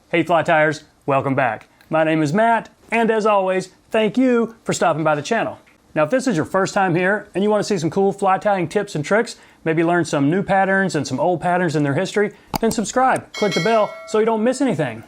Hey Fly Tyers, welcome back. My name is Matt, and as always, thank you for stopping by the channel. Now if this is your first time here and you want to see some cool fly tying tips and tricks, maybe learn some new patterns and some old patterns in their history, then subscribe, click the bell so you don't miss anything.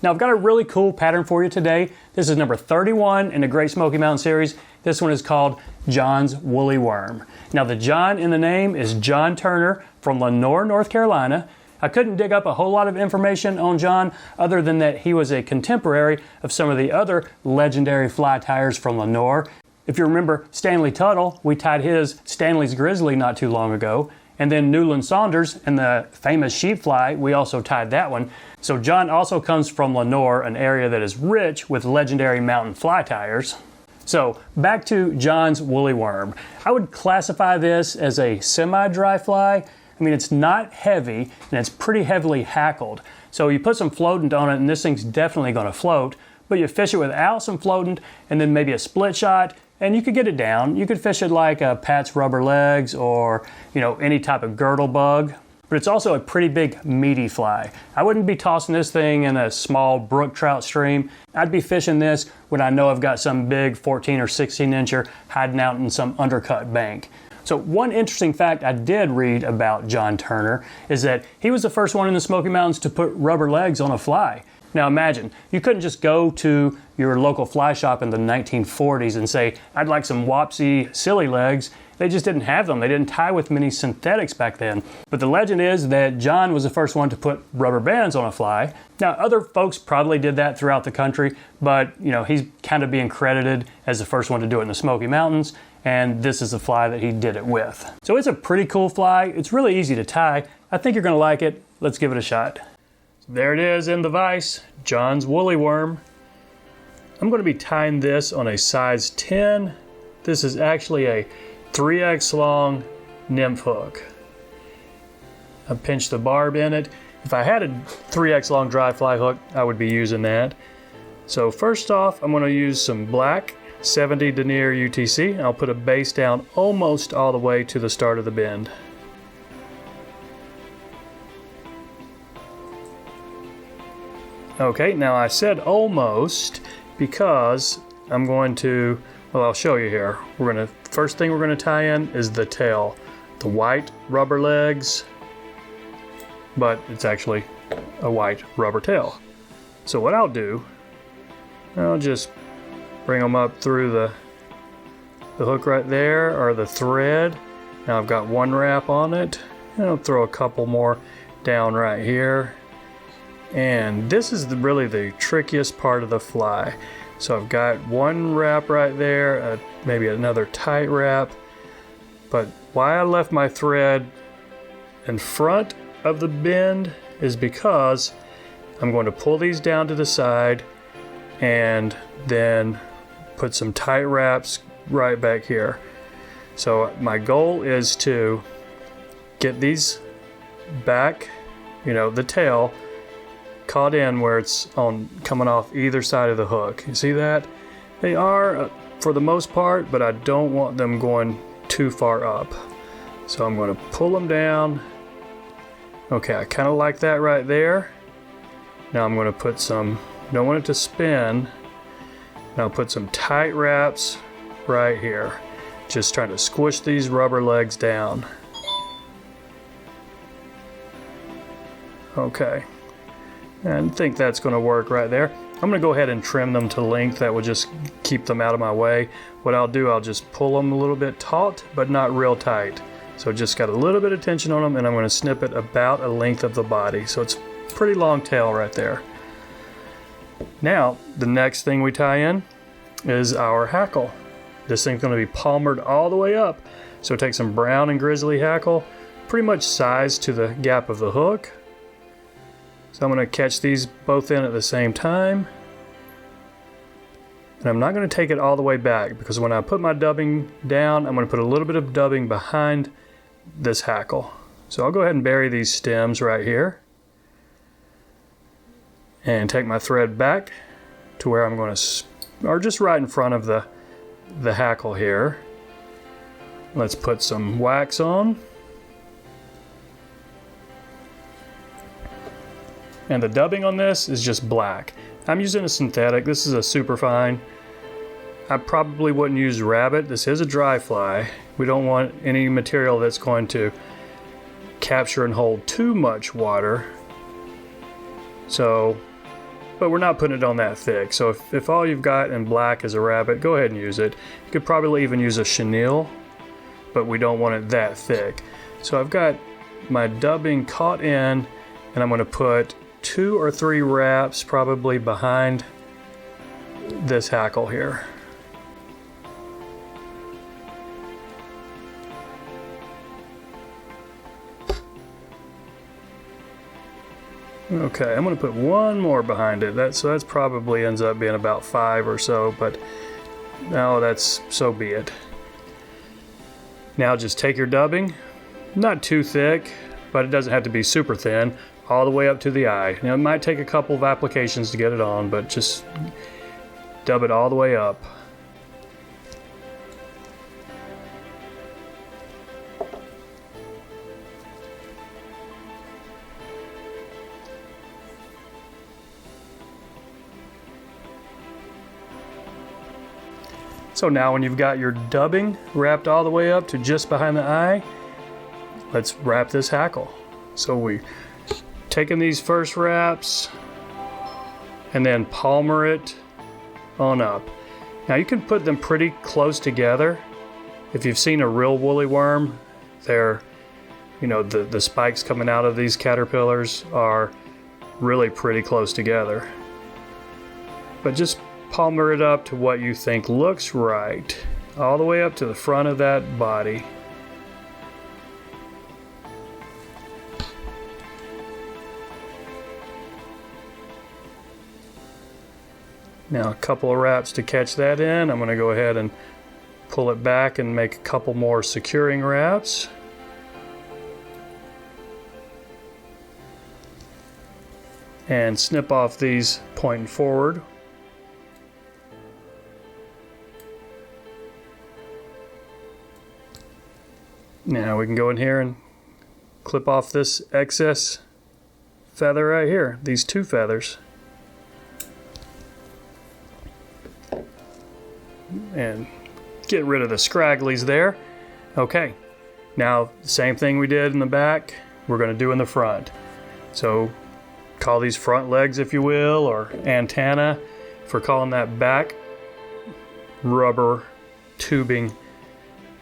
Now I've got a really cool pattern for you today. This is number 31 in the Great Smoky Mountain series. This one is called John's Woolly Worm. Now the John in the name is John Turner from Lenoir, North Carolina. I couldn't dig up a whole lot of information on John other than that he was a contemporary of some of the other legendary fly tyers from Lenoir. If you remember Stanley Tuttle, we tied his Stanley's Grizzly not too long ago. And then Newland Saunders and the famous sheep fly, we also tied that one. So John also comes from Lenoir, an area that is rich with legendary mountain fly tyers. So back to John's Woolly Worm. I would classify this as a semi-dry fly. I mean, it's not heavy and it's pretty heavily hackled. So you put some floatant on it and this thing's definitely going to float, but you fish it without some floatant and then maybe a split shot and you could get it down. You could fish it like a Pat's rubber legs or, any type of girdle bug. But it's also a pretty big meaty fly. I wouldn't be tossing this thing in a small brook trout stream. I'd be fishing this when I know I've got some big 14 or 16 incher hiding out in some undercut bank. So one interesting fact I did read about John Turner is that he was the first one in the Smoky Mountains to put rubber legs on a fly. Now imagine, you couldn't just go to your local fly shop in the 1940s and say, I'd like some Wapsie silly legs. They just didn't have them. They didn't tie with many synthetics back then. But the legend is that John was the first one to put rubber bands on a fly. Now other folks probably did that throughout the country, but he's kind of being credited as the first one to do it in the Smoky Mountains. And this is the fly that he did it with. So it's a pretty cool fly. It's really easy to tie. I think you're gonna like it. Let's give it a shot. There it is in the vise, John's Woolly Worm. I'm gonna be tying this on a size 10. This is actually a 3X long nymph hook. I pinched the barb in it. If I had a 3X long dry fly hook, I would be using that. So first off, I'm gonna use some black 70 denier UTC. I'll put a base down almost all the way to the start of the bend. Okay, now I said almost because I'm going to, I'll show you here. First thing we're gonna tie in is the tail. The white rubber legs, but it's actually a white rubber tail. So what I'll do, I'll just bring them up through the hook right there, or the thread. Now I've got one wrap on it, and I'll throw a couple more down right here. And this is really the trickiest part of the fly. So I've got one wrap right there, maybe another tight wrap. But why I left my thread in front of the bend is because I'm going to pull these down to the side and then put some tight wraps right back here. So my goal is to get these back, the tail caught in where it's coming off either side of the hook. You see that? They are for the most part, but I don't want them going too far up. So I'm going to pull them down. Okay, I kind of like that right there. Now I'm going to put some, don't want it to spin. Now put some tight wraps right here. Just trying to squish these rubber legs down. Okay, and I think that's going to work right there. I'm going to go ahead and trim them to length. That will just keep them out of my way. What I'll do, I'll just pull them a little bit taut, but not real tight. So just got a little bit of tension on them, and I'm going to snip it about a length of the body. So it's a pretty long tail right there. Now, the next thing we tie in is our hackle. This thing's going to be palmered all the way up. So take some brown and grizzly hackle, pretty much sized to the gap of the hook. So I'm going to catch these both in at the same time. And I'm not going to take it all the way back because when I put my dubbing down, I'm going to put a little bit of dubbing behind this hackle. So I'll go ahead and bury these stems right here. And take my thread back to where I'm going to, or just right in front of the hackle here. Let's put some wax on. And the dubbing on this is just black. I'm using a synthetic. This is a super fine. I probably wouldn't use rabbit. This is a dry fly. We don't want any material that's going to capture and hold too much water. So, but we're not putting it on that thick. So if all you've got in black is a rabbit, go ahead and use it. You could probably even use a chenille, but we don't want it that thick. So I've got my dubbing caught in, and I'm going to put 2 or 3 wraps probably behind this hackle here. Okay, I'm going to put 1 more behind it. So that's probably ends up being about 5 or so, but no, that's so be it. Now just take your dubbing, not too thick, but it doesn't have to be super thin, all the way up to the eye. Now it might take a couple of applications to get it on, but just dub it all the way up. So now when you've got your dubbing wrapped all the way up to just behind the eye, let's wrap this hackle. So we taking these first wraps and then palmer it on up. Now you can put them pretty close together. If you've seen a real woolly worm, they're, you know, the spikes coming out of these caterpillars are really pretty close together. But just palmer it up to what you think looks right, all the way up to the front of that body. Now a couple of wraps to catch that in. I'm going to go ahead and pull it back and make a couple more securing wraps. And snip off these pointing forward. Now we can go in here and clip off this excess feather right here, these 2 feathers. And get rid of the scragglies there. Okay, now same thing we did in the back, we're going to do in the front. So call these front legs if you will, or antenna, for calling that back rubber tubing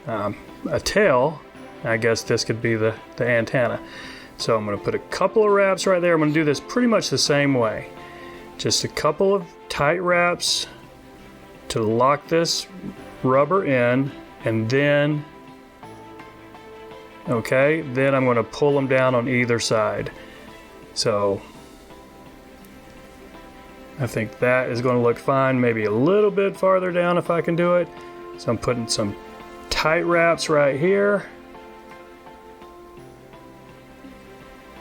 a tail. I guess this could be the antenna. So I'm going to put a couple of wraps right there. I'm going to do this pretty much the same way. Just a couple of tight wraps to lock this rubber in, and then, okay, then I'm going to pull them down on either side. So I think that is going to look fine, maybe a little bit farther down if I can do it. So I'm putting some tight wraps right here.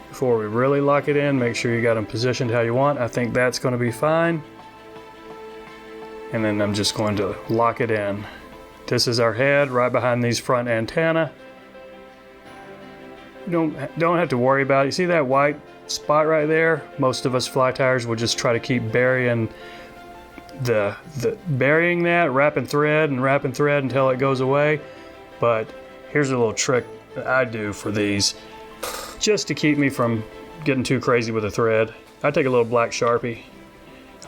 Before we really lock it in, make sure you got them positioned how you want. I think that's going to be fine. And then I'm just going to lock it in. This is our head right behind these front antenna. You don't have to worry about it. You see that white spot right there? Most of us fly tyers will just try to keep burying burying that, wrapping thread until it goes away. But here's a little trick that I do for these, just to keep me from getting too crazy with the thread. I take a little black Sharpie.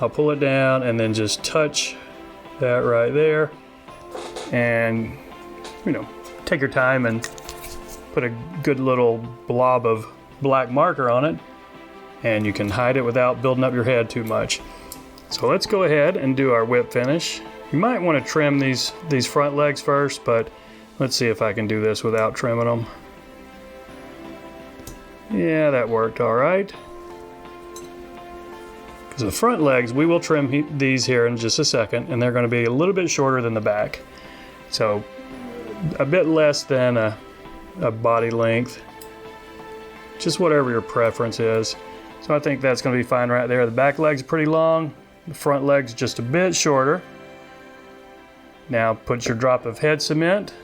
I'll pull it down and then just touch that right there. And, you know, take your time and put a good little blob of black marker on it. And you can hide it without building up your head too much. So let's go ahead and do our whip finish. You might want to trim these front legs first, but let's see if I can do this without trimming them. Yeah, that worked all right. Because the front legs, we will trim these here in just a second, and they're going to be a little bit shorter than the back. So a bit less than a body length. Just whatever your preference is. So I think that's going to be fine right there. The back leg's pretty long. The front leg's just a bit shorter. Now put your drop of head cement.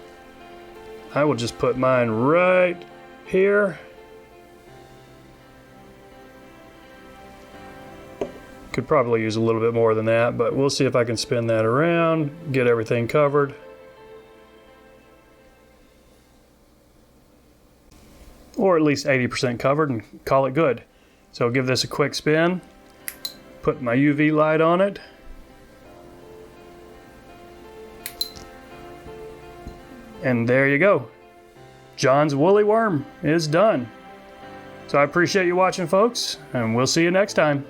I will just put mine right here. Could probably use a little bit more than that, but we'll see if I can spin that around, get everything covered. Or at least 80% covered and call it good. So give this a quick spin, put my UV light on it. And there you go. John's woolly worm is done. So I appreciate you watching, folks, and we'll see you next time.